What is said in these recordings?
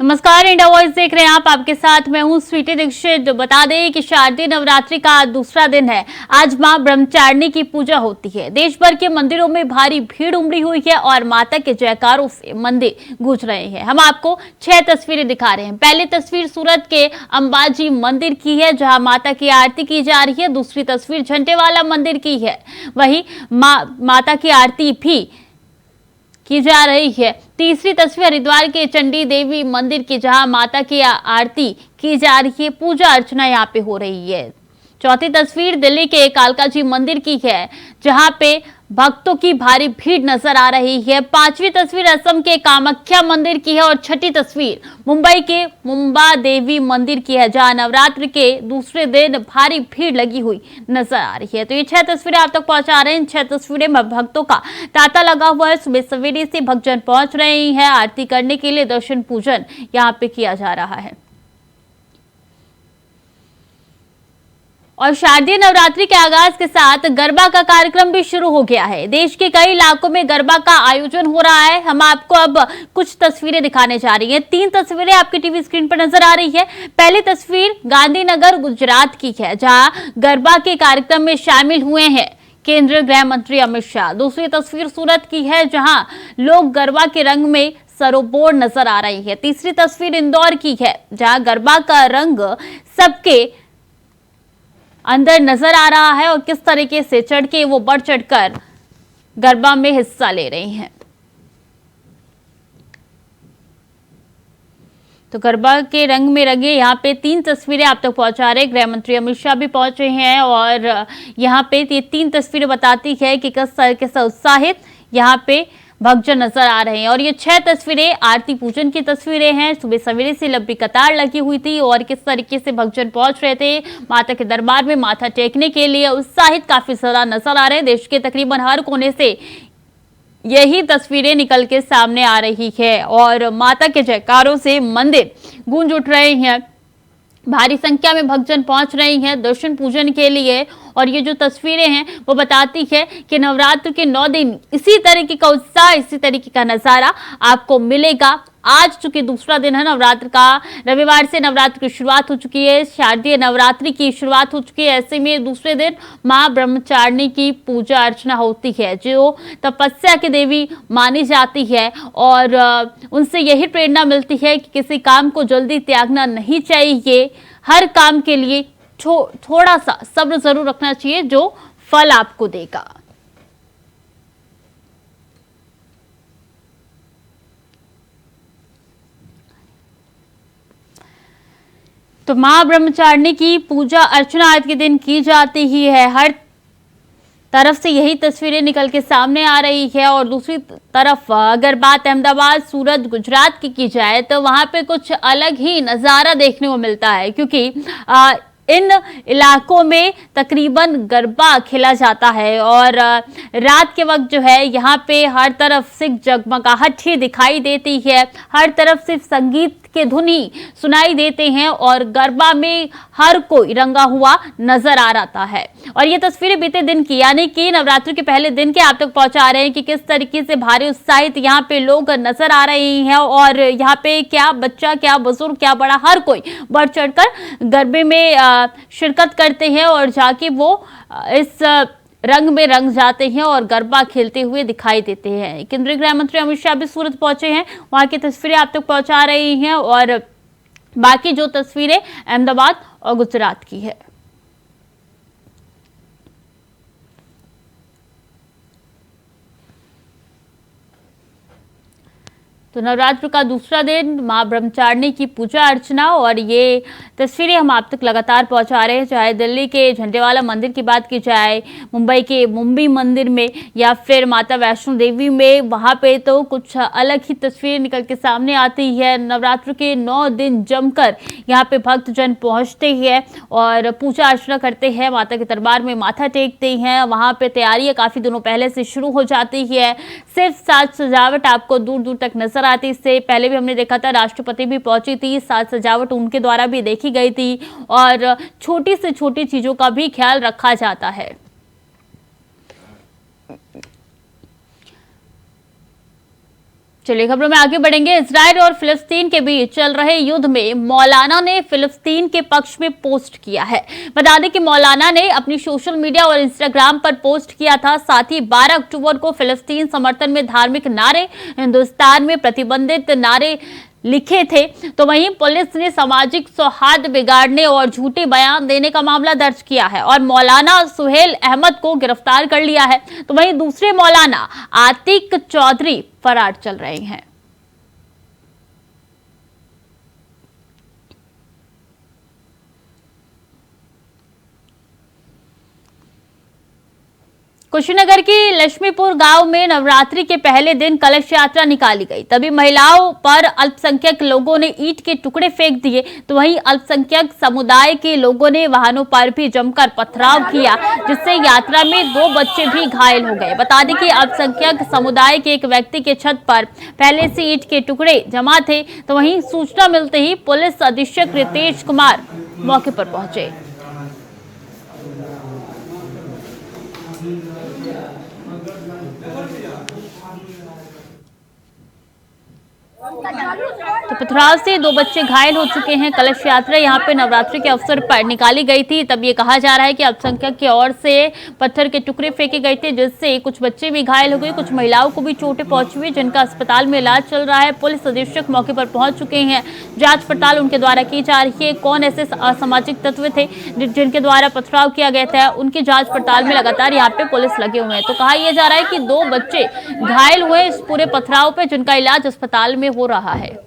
नमस्कार, India voice देख रहे हैं आप। आपके साथ मैं हूं स्वीटी दीक्षित। बता दें कि शारदीय नवरात्रि का दूसरा दिन है। आज मां ब्रह्मचारिणी की पूजा होती है। देश भर के मंदिरों में भारी भीड़ उमड़ी हुई है और माता के जयकारों से मंदिर गूंज रहे हैं। हम आपको 6 तस्वीरें दिखा रहे हैं। पहली तस्वीर सूरत के अंबाजी मंदिर की है, जहां माता की आरती की जा रही है। दूसरी तस्वीर झंडेवाला मंदिर की है, वहीं माता की आरती भी की जा रही है। तीसरी तस्वीर हरिद्वार के चंडी देवी मंदिर की, जहां माता की आरती की जा रही है, पूजा अर्चना यहाँ पे हो रही है। चौथी तस्वीर दिल्ली के कालका जी मंदिर की है, जहां पे भक्तों की भारी भीड़ नजर आ रही है। पांचवी तस्वीर असम के कामाख्या मंदिर की है और छठी तस्वीर मुंबई के मुंबा देवी मंदिर की है, जहां नवरात्र के दूसरे दिन भारी भीड़ लगी हुई नजर आ रही है। तो ये 6 तस्वीरें आप तक पहुंचा रहे हैं। इन 6 तस्वीरें में भक्तों का तांता लगा हुआ है। सुबह सवेरे से भक्तजन पहुंच रहे हैं आरती करने के लिए। दर्शन पूजन यहाँ पे किया जा रहा है। और शारदीय नवरात्रि के आगाज के साथ गरबा का कार्यक्रम भी शुरू हो गया है। देश के कई इलाकों में गरबा का आयोजन हो रहा है। हम आपको अब कुछ तस्वीरें दिखाने जा रही हैं। 3 तस्वीरें आपकी टीवी स्क्रीन पर नजर आ रही है। पहली तस्वीर गांधीनगर गुजरात की है, जहां गरबा के कार्यक्रम में शामिल हुए हैं केंद्रीय गृह मंत्री अमित शाह। दूसरी तस्वीर सूरत की है, जहां लोग गरबा के रंग में सरोबोर नजर आ रही है। तीसरी तस्वीर इंदौर की है, जहां गरबा का रंग सबके अंदर नजर आ रहा है और किस तरीके से चढ़ के वो बढ़ चढ़कर गरबा में हिस्सा ले रही हैं। तो गरबा के रंग में रंगे यहाँ पे 3 तस्वीरें आप तक पहुंचा रहे। गृह मंत्री अमित शाह भी पहुंचे हैं और यहाँ पे ये 3 तस्वीरें बताती है कि किस तरीके से उत्साहित यहाँ पे भक्तजन नजर आ रहे हैं। और ये 6 तस्वीरें आरती पूजन की तस्वीरें हैं। सुबह सवेरे से लंबी कतार लगी हुई थी और किस तरीके से भक्तजन पहुंच रहे थे माता के दरबार में माथा टेकने के लिए, उत्साहित काफी ज्यादा नजर आ रहे हैं। देश के तकरीबन हर कोने से यही तस्वीरें निकल के सामने आ रही है और माता के जयकारों से मंदिर गूंज उठ रहे हैं। भारी संख्या में भक्तजन पहुंच रहे हैं दर्शन पूजन के लिए। और ये जो तस्वीरें हैं वो बताती है कि नवरात्र के 9 दिन इसी तरीके का उत्साह, इसी तरीके का नजारा आपको मिलेगा। आज चूंकि दूसरा दिन है नवरात्र का, रविवार से नवरात्र की शुरुआत हो चुकी है, शारदीय नवरात्रि की शुरुआत हो चुकी है। ऐसे में दूसरे दिन मां ब्रह्मचारिणी की पूजा अर्चना होती है, जो तपस्या की देवी मानी जाती है और उनसे यही प्रेरणा मिलती है कि किसी काम को जल्दी त्यागना नहीं चाहिए। हर काम के लिए थोड़ा सा सब्र जरूर रखना चाहिए, जो फल आपको देगा। तो मां ब्रह्मचारिणी की पूजा अर्चना आज के दिन की जाती ही है। हर तरफ से यही तस्वीरें निकल के सामने आ रही है। और दूसरी तरफ अगर बात अहमदाबाद, सूरत, गुजरात की जाए तो वहां पे कुछ अलग ही नजारा देखने को मिलता है, क्योंकि इन इलाकों में तकरीबन गरबा खेला जाता है और रात के वक्त जो है यहाँ पे हर तरफ से जगमगाहट ही दिखाई देती है। हर तरफ सिर्फ संगीत के धुन ही सुनाई देते हैं और गरबा में हर कोई रंगा हुआ नजर आ रहा है। और ये तस्वीरें बीते दिन की, यानी कि नवरात्रि के पहले दिन के आप तक पहुंचा रहे हैं कि किस तरीके से भारी उत्साहित यहाँ पे लोग नजर आ रहे हैं। और यहाँ पे क्या बच्चा, क्या बुजुर्ग, क्या बड़ा, हर कोई बढ़ चढ़कर गरबे में शिरकत करते हैं और जाके वो इस रंग में रंग जाते हैं और गरबा खेलते हुए दिखाई देते हैं। केंद्रीय गृह मंत्री अमित शाह भी सूरत पहुंचे हैं, वहां की तस्वीरें आप तक पहुंचा रही हैं। और बाकी जो तस्वीरें अहमदाबाद और गुजरात की है। तो नवरात्र का दूसरा दिन, मां ब्रह्मचारिणी की पूजा अर्चना, और ये तस्वीरें हम आप तक लगातार पहुंचा रहे हैं। चाहे दिल्ली के झंडेवाला मंदिर की बात की जाए, मुंबई के मुंबी मंदिर में, या फिर माता वैष्णो देवी में, वहां पे तो कुछ अलग ही तस्वीरें निकल के सामने आती है। नवरात्र के 9 दिन जमकर यहाँ पे भक्तजन पहुंचते हैं और पूजा अर्चना करते हैं, माता के दरबार में माथा टेकते हैं। वहां पे तैयारियां काफी दिनों पहले से शुरू हो जाती है। सिर्फ साज सजावट आपको दूर दूर तक नजर आती। इससे पहले भी हमने देखा था राष्ट्रपति भी पहुंची थी, साज सजावट उनके द्वारा भी देखी गई थी और छोटी से छोटी चीजों का भी ख्याल रखा जाता है। चलिए खबरों में आगे बढ़ेंगे। इजराइल और फिलिस्तीन के बीच चल रहे युद्ध में मौलाना ने फिलिस्तीन के पक्ष में पोस्ट किया है। बता दें कि मौलाना ने अपनी सोशल मीडिया और इंस्टाग्राम पर पोस्ट किया था। साथ ही 12 अक्टूबर को फिलिस्तीन समर्थन में धार्मिक नारे, हिंदुस्तान में प्रतिबंधित नारे लिखे थे। तो वहीं पुलिस ने सामाजिक सौहार्द बिगाड़ने और झूठे बयान देने का मामला दर्ज किया है और मौलाना सुहेल अहमद को गिरफ्तार कर लिया है। तो वहीं दूसरे मौलाना आतिक चौधरी फरार चल रहे हैं। कुशीनगर की लक्ष्मीपुर गांव में नवरात्रि के पहले दिन कलश यात्रा निकाली गई। तभी महिलाओं पर अल्पसंख्यक लोगों ने ईंट के टुकड़े फेंक दिए। तो वहीं अल्पसंख्यक समुदाय के लोगों ने वाहनों पर भी जमकर पथराव किया, जिससे यात्रा में 2 बच्चे भी घायल हो गए। बता दें कि अल्पसंख्यक समुदाय के एक व्यक्ति के छत पर पहले से ईंट के टुकड़े जमा थे। तो वहीं सूचना मिलते ही पुलिस अधीक्षक रितेश कुमार मौके पर पहुंचे। तो पथराव से 2 बच्चे घायल हो चुके हैं। कलश यात्रा यहाँ पे नवरात्रि के अवसर पर निकाली गई थी। तब ये कहा जा रहा है कि अल्पसंख्यक की ओर से पत्थर के टुकड़े फेंके गए थे, जिससे कुछ बच्चे भी घायल हो गए, कुछ महिलाओं को भी चोटें पहुंची हुई, जिनका अस्पताल में इलाज चल रहा है। पुलिस अधीक्षक मौके पर पहुंच चुके हैं। जांच पड़ताल उनके द्वारा की जा रही है। कौन ऐसे असामाजिक तत्व थे जिनके द्वारा पथराव किया गया था, उनकी जांच पड़ताल में लगातार यहाँ पे पुलिस लगे हुए हैं। तो कहा यह जा रहा है कि 2 बच्चे घायल हुए इस पूरे पथराव पे, जिनका इलाज अस्पताल में हो रहा है।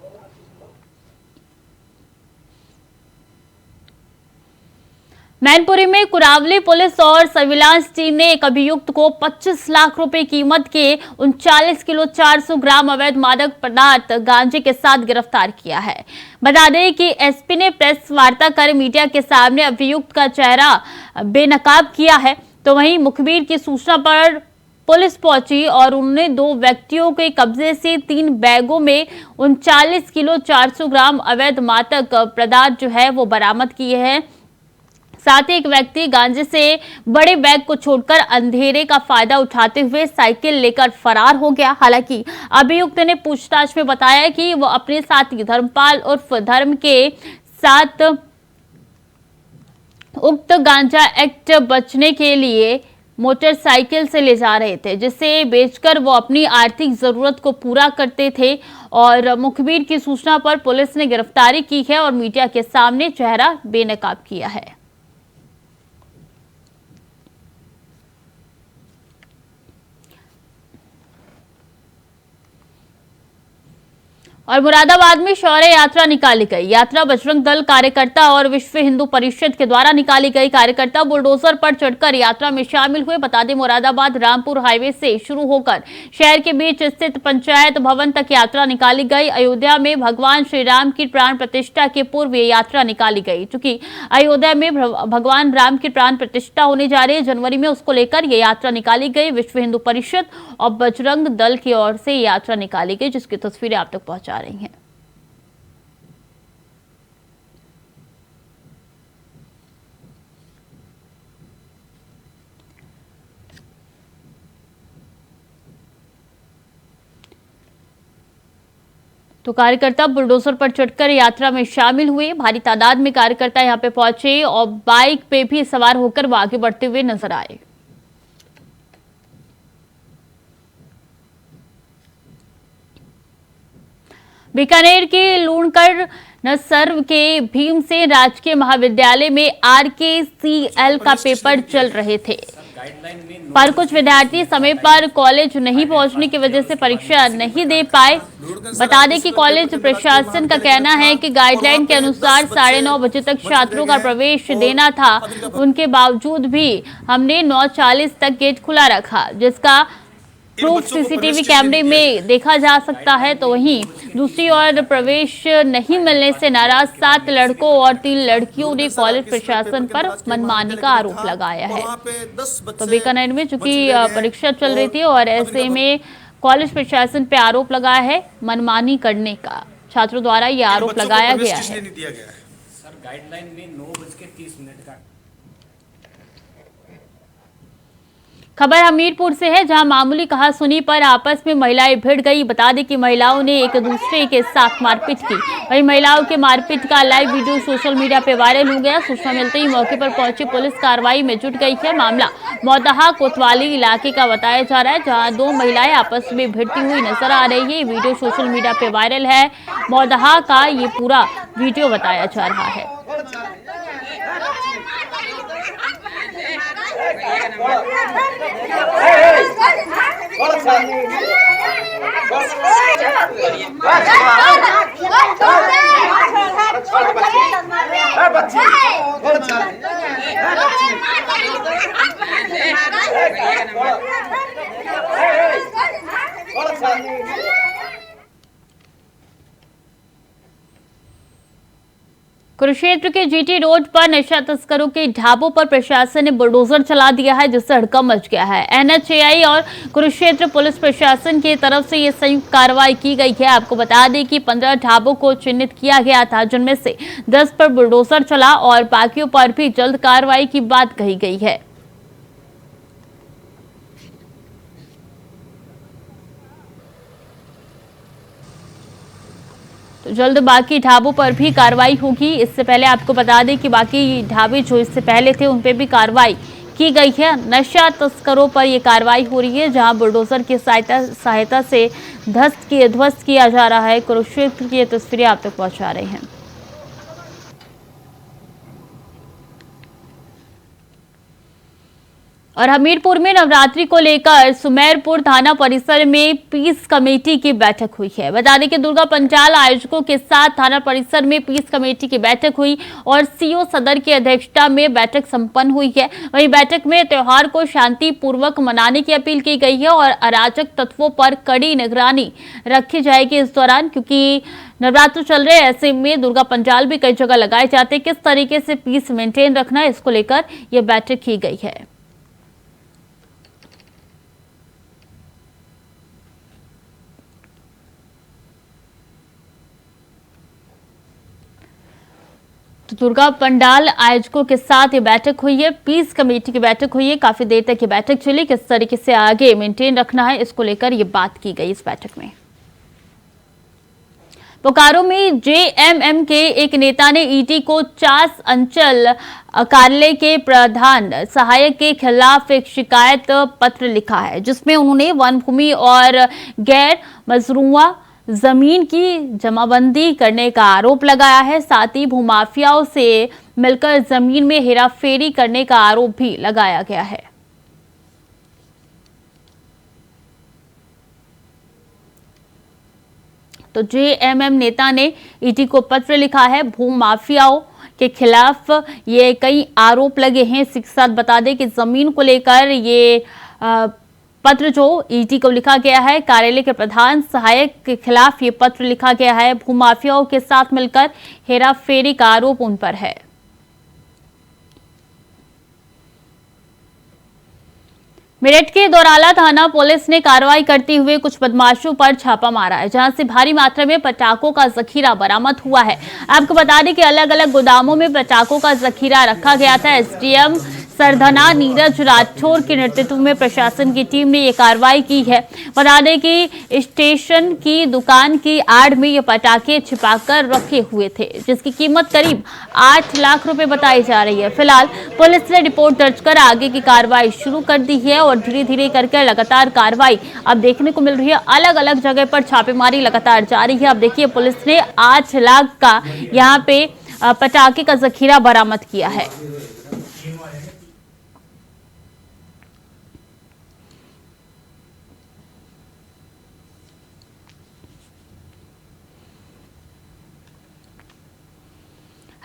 मैनपुरी में कुरावली पुलिस और सर्विलांस टीम ने एक अभियुक्त को 25 लाख रुपए कीमत के 39 किलो 400 ग्राम अवैध मादक पदार्थ गांजे के साथ गिरफ्तार किया है। बता दें कि एसपी ने प्रेस वार्ता कर मीडिया के सामने अभियुक्त का चेहरा बेनकाब किया है। तो वहीं मुखबिर की सूचना पर पुलिस पहुंची और उन्होंने 2 व्यक्तियों के कब्जे से 3 बैगों में 39 किलो 400 ग्राम अवैध मादक पदार्थ जो है वो बरामद किए हैं। साथ ही एक व्यक्ति गांजे से बड़े बैग को छोड़कर अंधेरे का फायदा उठाते हुए साइकिल लेकर फरार हो गया। हालांकि अभियुक्त ने पूछताछ में बताया कि वो अपने साथी धर्मपाल उर्फ धर्म के साथ उक्त गांजा एक्ट बचने के लिए मोटरसाइकिल से ले जा रहे थे, जिसे बेचकर वो अपनी आर्थिक जरूरत को पूरा करते थे। और मुखबिर की सूचना पर पुलिस ने गिरफ्तारी की है और मीडिया के सामने चेहरा बेनकाब किया है। और मुरादाबाद में शौर्य यात्रा निकाली गई। यात्रा बजरंग दल कार्यकर्ता और विश्व हिंदू परिषद के द्वारा निकाली गई। कार्यकर्ता बुलडोजर पर चढ़कर यात्रा में शामिल हुए। बता दें मुरादाबाद रामपुर हाईवे से शुरू होकर शहर के बीच स्थित पंचायत भवन तक यात्रा निकाली गई। अयोध्या में भगवान श्री राम की प्राण प्रतिष्ठा के पूर्व ये यात्रा निकाली गई। चूंकि अयोध्या में भगवान राम की प्राण प्रतिष्ठा होने जा रही है जनवरी में, उसको लेकर ये यात्रा निकाली गई। विश्व हिंदू परिषद और बजरंग दल की ओर से यात्रा निकाली गई, जिसकी तस्वीरें आप तक पहुंचा रही हैं। तो कार्यकर्ता बुलडोजर पर चढ़कर यात्रा में शामिल हुए। भारी तादाद में कार्यकर्ता यहां पे पहुंचे और बाइक पे भी सवार होकर वो आगे बढ़ते हुए नजर आए। बीकानेर के लूणकर नसर्व के भीमसेन राजकीय महाविद्यालय में RKCL का पेपर चल रहे थे, पर कुछ विद्यार्थी समय पर कॉलेज नहीं पहुंचने की वजह से परीक्षा नहीं दे पाए। बता दें कि कॉलेज प्रशासन का कहना है कि गाइडलाइन के अनुसार 9:30 बजे तक छात्रों का प्रवेश देना था। उनके बावजूद भी हमने 9:40 तक गेट खुला रखा, जिसका प्रूफ सीसीटीवी कैमरे में देखा जा सकता है। तो वहीं दूसरी ओर प्रवेश नहीं मिलने से नाराज 7 लड़कों और 3 लड़कियों ने कॉलेज प्रशासन पर मनमानी का आरोप लगाया है। तो बीकानेर में चूंकि परीक्षा चल रही थी और ऐसे में कॉलेज प्रशासन पे आरोप लगाया है मनमानी करने का। छात्रों द्वारा ये आरोप लगाया गया है। सर गाइडलाइन में 9:30 का खबर हमीरपुर से है, जहां मामूली कहासुनी पर आपस में महिलाएं भिड़ गई। बता दें कि महिलाओं ने एक दूसरे के साथ मारपीट की। वहीं महिलाओं के मारपीट का लाइव वीडियो सोशल मीडिया पे वायरल हो गया। सूचना मिलते ही मौके पर पहुंची पुलिस कार्रवाई में जुट गई है। मामला मौदहा कोतवाली इलाके का बताया जा रहा है, जहाँ दो महिलाएं आपस में भिड़ती हुई नजर आ रही है। ये वीडियो सोशल मीडिया पे वायरल है। मौदहा का ये पूरा वीडियो बताया जा रहा है। कुरुक्षेत्र के जीटी रोड पर नशा तस्करों के ढाबों पर प्रशासन ने बुलडोजर चला दिया है, जिससे हड़कंप मच गया है। एनएचएआई और कुरुक्षेत्र पुलिस प्रशासन की तरफ से ये संयुक्त कार्रवाई की गई है। आपको बता दें कि 15 ढाबों को चिन्हित किया गया था, जिनमें से 10 पर बुलडोजर चला और बाकियों पर भी जल्द कार्रवाई की बात कही गई है। तो जल्द बाकी ढाबों पर भी कार्रवाई होगी। इससे पहले आपको बता दें कि बाकी ढाबे जो इससे पहले थे उन पे भी कार्रवाई की गई है। नशा तस्करों पर यह कार्रवाई हो रही है, जहां बुलडोजर की सहायता से ध्वस्त किया जा रहा है। कुरुक्षेत्र की ये तस्वीरें आप तक पहुंचा रहे हैं। और हमीरपुर में नवरात्रि को लेकर सुमेरपुर थाना परिसर में पीस कमेटी की बैठक हुई है। बता दें कि दुर्गा पंडाल आयोजकों के साथ थाना परिसर में पीस कमेटी की बैठक हुई और सीओ सदर की अध्यक्षता में बैठक संपन्न हुई है। वहीं बैठक में त्योहार को शांतिपूर्वक मनाने की अपील की गई है और अराजक तत्वों पर कड़ी निगरानी रखी जाएगी इस दौरान, क्योंकि नवरात्र चल रहे, ऐसे में दुर्गा पंडाल भी कई जगह लगाए जाते हैं। किस तरीके से पीस मेंटेन रखना है, इसको लेकर यह बैठक की गई है। तो दुर्गा पंडाल आयोजकों के साथ ये बैठक हुई है, पीस कमेटी की बैठक हुई है। काफी देर तक ये बैठक चली, किस तरीके से आगे मेंटेन रखना है, इसको लेकर ये बात की गई इस बैठक में। बोकारो में जेएमएम के एक नेता ने ईडी को चास अंचल कार्यालय के प्रधान सहायक के खिलाफ एक शिकायत पत्र लिखा है, जिसमें उन्होंने वन भूमि और गैर मजरूआ जमीन की जमाबंदी करने का आरोप लगाया है। साथ ही भूमाफियाओं से मिलकर जमीन में हेराफेरी करने का आरोप भी लगाया गया है। तो जेएमएम नेता ने ईडी को पत्र लिखा है। भूमाफियाओं के खिलाफ ये कई आरोप लगे हैं। इसी के साथ बता दें कि जमीन को लेकर ये पत्र जो ईडी को लिखा गया है, कार्यालय के प्रधान सहायक के खिलाफ ये पत्र लिखा गया है। भूमाफियाओं के साथ मिलकर हेराफेरी का आरोप उन पर है। मेरठ के दौराला थाना पुलिस ने कार्रवाई करते हुए कुछ बदमाशों पर छापा मारा है, जहां से भारी मात्रा में पटाखों का जखीरा बरामद हुआ है। आपको बता दें कि अलग अलग गोदामों में पटाखों का जखीरा रखा गया था। एसडीएम सरधना नीरज राठौर के नेतृत्व में प्रशासन की टीम ने यह कार्रवाई की है। बता दें कि स्टेशन की दुकान की आड़ में ये पटाखे छिपाकर रखे हुए थे, जिसकी कीमत करीब 8 लाख रुपए बताई जा रही है। फिलहाल पुलिस ने रिपोर्ट दर्ज कर आगे की कार्रवाई शुरू कर दी है और धीरे धीरे करके लगातार कार्रवाई अब देखने को मिल रही है। अलग अलग जगह पर छापेमारी लगातार जारी है। अब देखिए, पुलिस ने 8 लाख का यहाँ पे पटाखे का जखीरा बरामद किया है।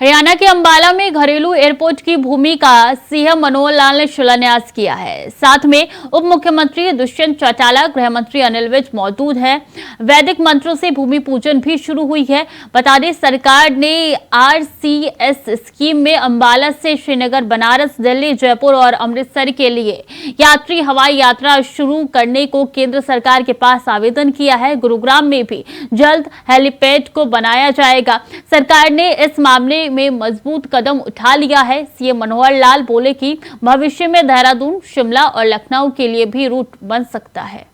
हरियाणा के अंबाला में घरेलू एयरपोर्ट की भूमि का सीएम मनोहर लाल ने शिलान्यास किया है। साथ में उप मुख्यमंत्री दुष्यंत चौटाला, गृह मंत्री अनिल विज मौजूद हैं। वैदिक मंत्रों से भूमि पूजन भी शुरू हुई है। बता दें, सरकार ने आरसीएस स्कीम में अंबाला से श्रीनगर, बनारस, दिल्ली, जयपुर और अमृतसर के लिए यात्री हवाई यात्रा शुरू करने को केंद्र सरकार के पास आवेदन किया है। गुरुग्राम में भी जल्द हेलीपैड को बनाया जाएगा। सरकार ने इस मामले दिशा में मजबूत कदम उठा लिया है। सीएम मनोहर लाल बोले कि भविष्य में देहरादून, शिमला और लखनऊ के लिए भी रूट बन सकता है।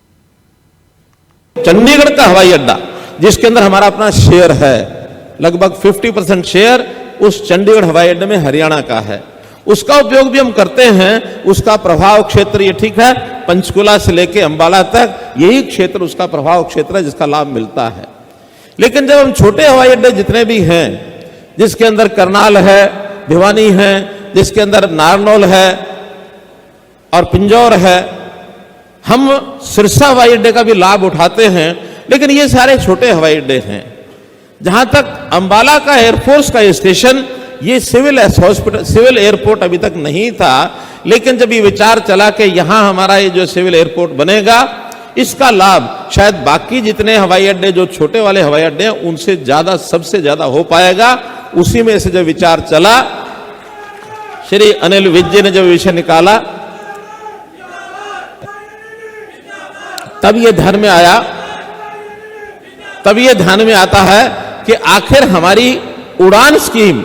चंडीगढ़ का हवाई अड्डा जिसके अंदर हमारा अपना शेयर है, लगभग 50% शेयर उस चंडीगढ़ हवाई अड्डे में हरियाणा का है, उसका उपयोग भी हम करते हैं। उसका प्रभाव क्षेत्र ये ठीक है, पंचकुला से लेके अंबाला तक यही क्षेत्र उसका प्रभाव क्षेत्र है जिसका लाभ मिलता है। लेकिन जब हम छोटे हवाई अड्डे जितने भी हैं, जिसके अंदर करनाल है, भिवानी है, जिसके अंदर नारनौल है और पिंजौर है, हम सिरसा हवाई अड्डे का भी लाभ उठाते हैं। लेकिन ये सारे छोटे हवाई अड्डे हैं। जहां तक अंबाला का एयरफोर्स का स्टेशन, ये सिविल एयरपोर्ट अभी तक नहीं था, लेकिन जब ये विचार चला कि यहां हमारा ये जो सिविल एयरपोर्ट बनेगा, इसका लाभ शायद बाकी जितने हवाई अड्डे जो छोटे वाले हवाई अड्डे हैं उनसे ज्यादा, सबसे ज्यादा हो पाएगा। उसी में से जब विचार चला, श्री अनिल विज जी ने जब विषय निकाला, तब ये ध्यान में आया, तब ये ध्यान में आता है कि आखिर हमारी उड़ान स्कीम,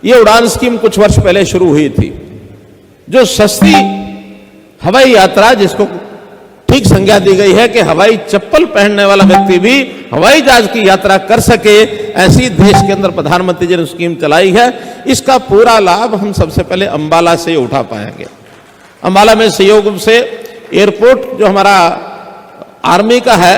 ये उड़ान स्कीम कुछ वर्ष पहले शुरू हुई थी, जो सस्ती हवाई यात्रा, जिसको ठीक संज्ञा दी गई है कि हवाई चप्पल पहनने वाला व्यक्ति भी हवाई जहाज की यात्रा कर सके, ऐसी देश के अंदर प्रधानमंत्री जी ने स्कीम चलाई है। इसका पूरा लाभ हम सबसे पहले अंबाला से उठा पाएंगे। अंबाला में सहयोग से एयरपोर्ट जो हमारा आर्मी का है,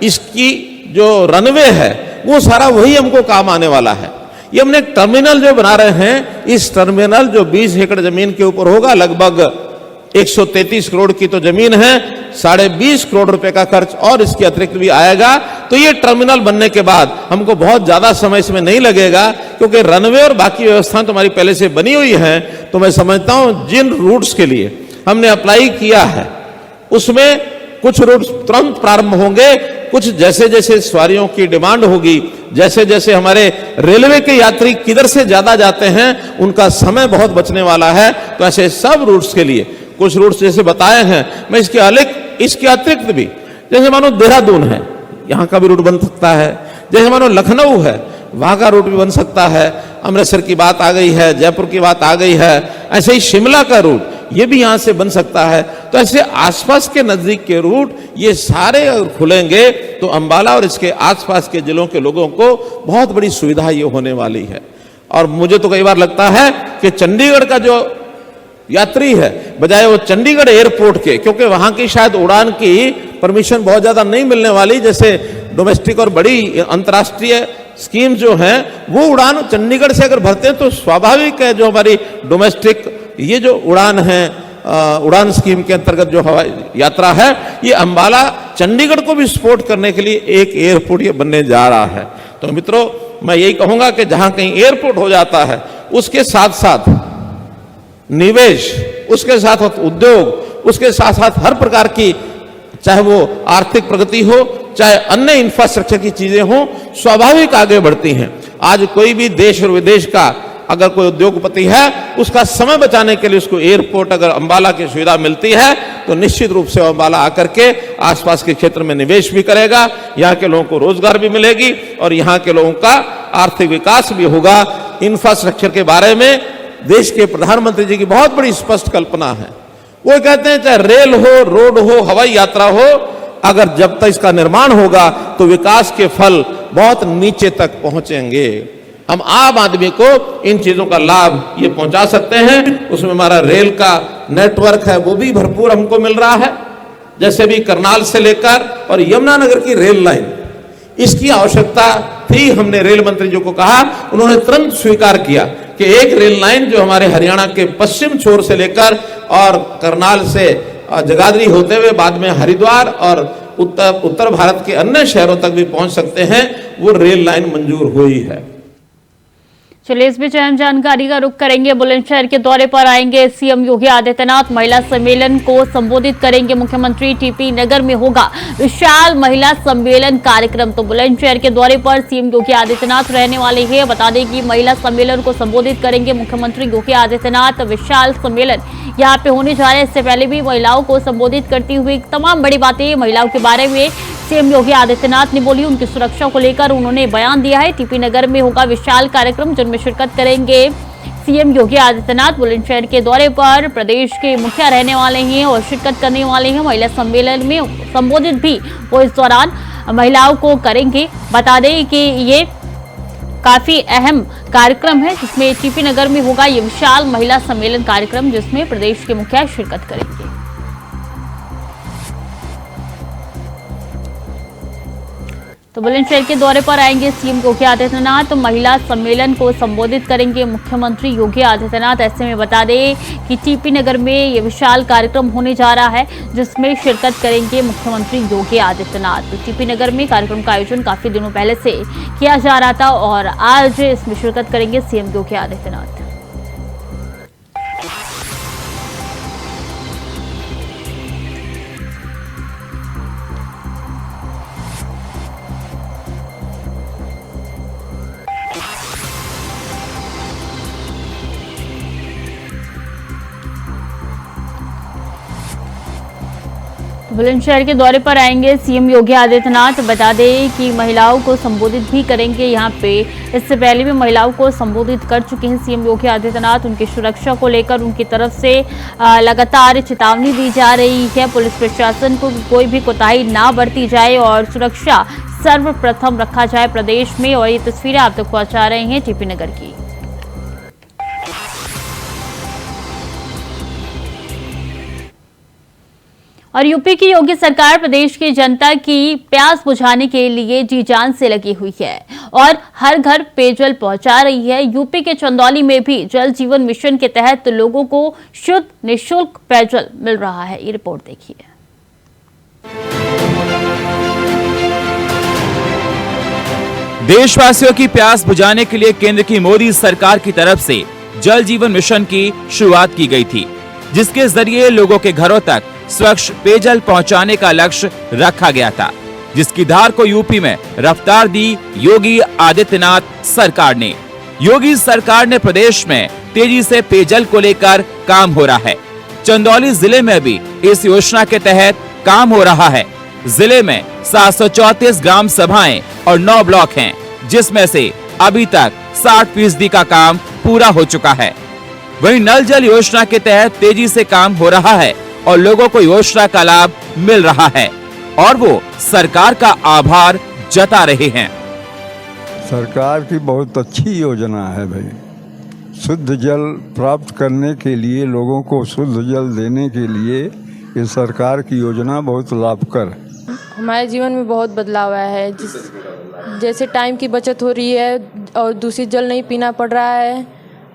इसकी जो रनवे है वो सारा वही हमको काम आने वाला है। ये हमने एक टर्मिनल जो बना रहे हैं, इस टर्मिनल जो 20 एकड़ जमीन के ऊपर होगा, लगभग 133 करोड़ की तो जमीन है, 20.5 करोड़ रुपए का खर्च और इसके अतिरिक्त भी आएगा। तो ये टर्मिनल बनने के बाद हमको बहुत ज्यादा समय इसमें नहीं लगेगा, क्योंकि रनवे और बाकी व्यवस्था तो हमारी पहले से बनी हुई है। तो मैं समझता हूं जिन रूट्स के लिए हमने अप्लाई किया है, उसमें कुछ रूट्स तुरंत प्रारंभ होंगे, कुछ जैसे जैसे सवारियों की डिमांड होगी, जैसे जैसे हमारे रेलवे के यात्री किधर से ज्यादा जाते हैं, उनका समय बहुत बचने वाला है। तो ऐसे सब रूट्स के लिए कुछ रूट्स जैसे बताए हैं, मैं इसके अतिरिक्त भी, जैसे मानो देहरादून है, यहां का भी रूट बन सकता है। जैसे मानो लखनऊ है, वहां का रूट भी बन सकता है। अमृतसर की बात आ गई है, जयपुर की बात आ गई है, ऐसे ही शिमला का रूट ये भी यहां से बन सकता है। तो ऐसे आसपास के नजदीक के रूट ये सारे अगर खुलेंगे तो अंबाला और इसके आसपास के जिलों के लोगों को बहुत बड़ी सुविधा ये होने वाली है। और मुझे तो कई बार लगता है कि चंडीगढ़ का जो यात्री है, बजाय वो चंडीगढ़ एयरपोर्ट के, क्योंकि वहां की शायद उड़ान की परमिशन बहुत ज्यादा नहीं मिलने वाली, जैसे डोमेस्टिक और बड़ी अंतर्राष्ट्रीय स्कीम जो है, वो उड़ान चंडीगढ़ से अगर भरते हैं तो स्वाभाविक है जो हमारी डोमेस्टिक ये जो उड़ान है, उड़ान स्कीम के अंतर्गत जो हवाई यात्रा है, ये अंबाला चंडीगढ़ को भी सपोर्ट करने के लिए एक एयरपोर्ट ये बनने जा रहा है। तो मित्रों, मैं यही कहूंगा कि जहां कहीं एयरपोर्ट हो जाता है, उसके साथ साथ निवेश, उसके साथ साथ उद्योग, उसके साथ साथ हर प्रकार की, चाहे वो आर्थिक प्रगति हो, चाहे अन्य इंफ्रास्ट्रक्चर की चीजें हो, स्वाभाविक आगे बढ़ती हैं। आज कोई भी देश और विदेश का अगर कोई उद्योगपति है, उसका समय बचाने के लिए उसको एयरपोर्ट अगर अंबाला की सुविधा मिलती है तो निश्चित रूप से अंबाला आकर के आसपास के क्षेत्र में निवेश भी करेगा, यहाँ के लोगों को रोजगार भी मिलेगी और यहाँ के लोगों का आर्थिक विकास भी होगा। इंफ्रास्ट्रक्चर के बारे में देश के प्रधानमंत्री जी की बहुत बड़ी स्पष्ट कल्पना है। वो कहते हैं चाहे रेल हो, रोड हो, हवाई यात्रा हो, अगर जब तक इसका निर्माण होगा तो विकास के फल बहुत नीचे तक पहुंचेंगे। हम आम आदमी को इन चीजों का लाभ ये पहुंचा सकते हैं। उसमें हमारा रेल का नेटवर्क है, वो भी भरपूर हमको मिल रहा है। जैसे भी करनाल से लेकर और यमुनानगर की रेल लाइन, इसकी आवश्यकता थी। हमने रेल मंत्री जी को कहा, उन्होंने तुरंत स्वीकार किया कि एक रेल लाइन जो हमारे हरियाणा के पश्चिम छोर से लेकर और करनाल से जगाधरी होते हुए बाद में हरिद्वार और उत्तर भारत के अन्य शहरों तक भी पहुंच सकते हैं, वो रेल लाइन मंजूर हुई है। चलिए इस बीच अहम जानकारी का रुख करेंगे। बुलंदशहर के दौरे पर आएंगे सीएम योगी आदित्यनाथ। महिला सम्मेलन को संबोधित करेंगे मुख्यमंत्री। टीपी नगर में होगा विशाल महिला सम्मेलन कार्यक्रम। तो बुलंदशहर के दौरे पर सीएम योगी आदित्यनाथ रहने वाले हैं। बता दें कि महिला सम्मेलन को संबोधित करेंगे मुख्यमंत्री योगी आदित्यनाथ। विशाल सम्मेलन यहाँ पे होने जा रहे हैं। इससे पहले भी महिलाओं को संबोधित करती हुई तमाम बड़ी बातें महिलाओं के बारे में सीएम योगी आदित्यनाथ ने बोली। उनकी सुरक्षा को लेकर उन्होंने बयान दिया है। टीपी नगर में होगा विशाल कार्यक्रम जिनमें शिरकत करेंगे सीएम योगी आदित्यनाथ। बुलंदशहर के दौरे पर प्रदेश के मुखिया रहने वाले हैं और शिरकत करने वाले हैं। महिला सम्मेलन में संबोधित भी वो इस दौरान महिलाओं को करेंगे। बता दें कि ये काफी अहम कार्यक्रम है जिसमें टीपी नगर में होगा ये विशाल महिला सम्मेलन कार्यक्रम जिसमें प्रदेश के मुखिया शिरकत करेंगे। तो बुलंदशहर के दौरे पर आएंगे सीएम योगी आदित्यनाथ। तो महिला सम्मेलन को संबोधित करेंगे मुख्यमंत्री योगी आदित्यनाथ। ऐसे में बता दें कि टीपी नगर में ये विशाल कार्यक्रम होने जा रहा है जिसमें शिरकत करेंगे मुख्यमंत्री योगी आदित्यनाथ। तो टीपी नगर में कार्यक्रम का आयोजन काफी दिनों पहले से किया जा रहा था और आज इसमें शिरकत करेंगे सीएम योगी आदित्यनाथ। बुलंदशहर के दौरे पर आएंगे सीएम योगी आदित्यनाथ। बता दें कि महिलाओं को संबोधित भी करेंगे यहाँ पे। इससे पहले भी महिलाओं को संबोधित कर चुके हैं सीएम योगी आदित्यनाथ। उनकी सुरक्षा को लेकर उनकी तरफ से लगातार चेतावनी दी जा रही है। पुलिस प्रशासन को कोई भी कोताही ना बरती जाए और सुरक्षा सर्वप्रथम रखा जाए प्रदेश में। और ये तस्वीरें आप तक पहुंचा रहे हैं टीपी नगर की। और यूपी की योगी सरकार प्रदेश की जनता की प्यास बुझाने के लिए जी जान से लगी हुई है और हर घर पेयजल पहुंचा रही है। यूपी के चंदौली में भी जल जीवन मिशन के तहत लोगों को शुद्ध निःशुल्क पेयजल मिल रहा है। ये रिपोर्ट देखिए। देशवासियों की प्यास बुझाने के लिए केंद्र की मोदी सरकार की तरफ से जल जीवन मिशन की शुरुआत की गई थी, जिसके जरिए लोगों के घरों तक स्वच्छ पेयजल पहुंचाने का लक्ष्य रखा गया था, जिसकी धार को यूपी में रफ्तार दी योगी आदित्यनाथ सरकार ने। योगी सरकार ने प्रदेश में तेजी से पेयजल को लेकर काम हो रहा है। चंदौली जिले में भी इस योजना के तहत काम हो रहा है। जिले में 734 ग्राम सभाएं और 9 ब्लॉक हैं, जिसमें से अभी तक 60% का काम पूरा हो चुका है। वहीं नल जल योजना के तहत तेजी से काम हो रहा है और लोगों को योजना का लाभ मिल रहा है और वो सरकार का आभार जता रहे हैं। सरकार की बहुत अच्छी योजना है भाई। शुद्ध जल प्राप्त करने के लिए, लोगों को शुद्ध जल देने के लिए ये सरकार की योजना बहुत लाभकर है। हमारे जीवन में बहुत बदलाव आया है। जैसे टाइम की बचत हो रही है और दूषित जल नहीं पीना पड़ रहा है।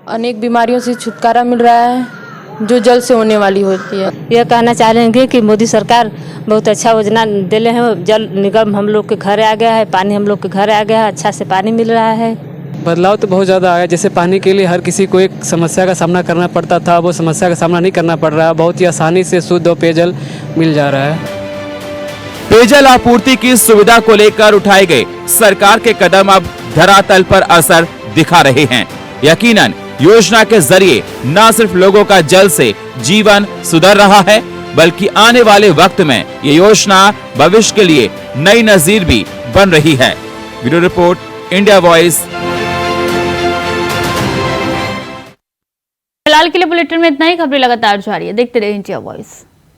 अनेक बीमारियों से छुटकारा मिल रहा है जो जल से होने वाली होती है। यह कहना चाहेंगे कि मोदी सरकार बहुत अच्छा योजना दिले हैं। जल निगम हम लोग के घर आ गया है, पानी हम लोग के घर आ गया है, अच्छा से पानी मिल रहा है। बदलाव तो बहुत ज़्यादा आया। जैसे पानी के लिए हर किसी को एक समस्या का सामना करना पड़ता था, वो समस्या का सामना नहीं करना पड़ रहा। बहुत ही आसानी से शुद्ध पेयजल मिल जा रहा है। पेयजल आपूर्ति की सुविधा को लेकर उठाए गए सरकार के कदम अब धरातल पर असर दिखा रहे हैं। यकीनन योजना के जरिए न सिर्फ लोगों का जल से जीवन सुधर रहा है, बल्कि आने वाले वक्त में ये योजना भविष्य के लिए नई नजीर भी बन रही है। Bureau report, India voice. फिलहाल के लिए बुलेटिन में इतना ही। खबरें लगातार जारी है, देखते रहिए इंडिया वॉइस।